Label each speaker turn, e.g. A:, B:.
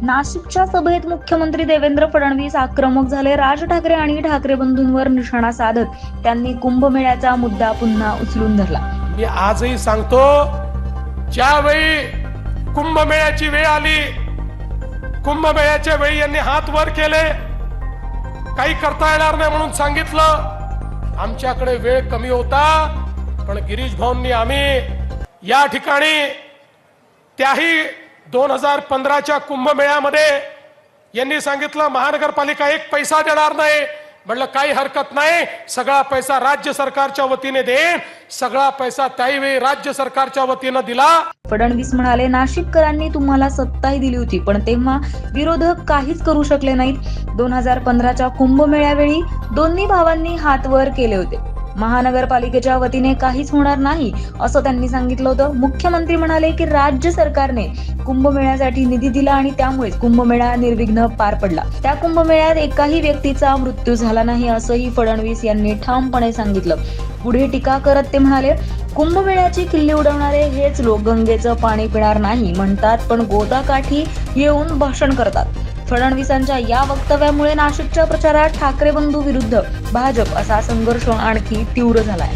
A: नाशिकच्या सभेत मुख्यमंत्री देवेंद्र फडणवीस आक्रमक झाले. राज ठाकरे आणि ठाकरे बंधूंवर निशाणा साधत त्यांनी कुंभमेळ्याचा मुद्दा पुन्हा उचलून धरला.
B: मी आजही सांगतो, ज्यावेळी कुंभमेळ्याची वेळ आली, कुंभमेळ्याच्या वेळी यांनी हात वर केले, काही करता येणार नाही म्हणून सांगितलं. आमच्याकडे वेळ कमी होता, पण गिरीश भाऊंनी आम्ही या ठिकाणी त्याही 2015च्या कुंभमेळ्यामध्ये यांनी सांगितलं महानगरपालिका एक पैसा देणार नाही. म्हणलं काही हरकत नाही, सगळा पैसा राज्य सरकारच्या वतीने देईन. सगळा पैसा त्यावेळी राज्य सरकारच्या वतीने दिला.
A: फडणवीस म्हणाले, नाशिककरांनी तुम्हाला सत्ताही दिली होती, पण तेव्हा विरोधक काहीच करू शकले नाहीत. 2015च्या कुंभमेळ्यावेळी दोन्ही भावांनी हात वर केले होते. महानगरपालिकेच्या वतीने काहीच होणार नाही असं त्यांनी सांगितलं होतं. मुख्यमंत्री म्हणाले की राज्य सरकारने कुंभमेळ्यासाठी निधी दिला आणि त्यामुळेच कुंभमेळा निर्विघ्न पार पडला. त्या कुंभमेळ्यात एकाही व्यक्तीचा मृत्यू झाला नाही असंही फडणवीस यांनी ठामपणे सांगितलं. पुढे टीका करत ते म्हणाले, कुंभमेळ्याची खिल्ली उडवणारे हेच लोक गंगेचं पाणी पिणार नाही म्हणतात, पण गोदाकाठी येऊन भाषण करतात. फडणवीसांच्या या वक्तव्यामुळे नाशिकच्या प्रचारात ठाकरे बंधू विरुद्ध भाजप असा संघर्ष आणखी तीव्र झालाय.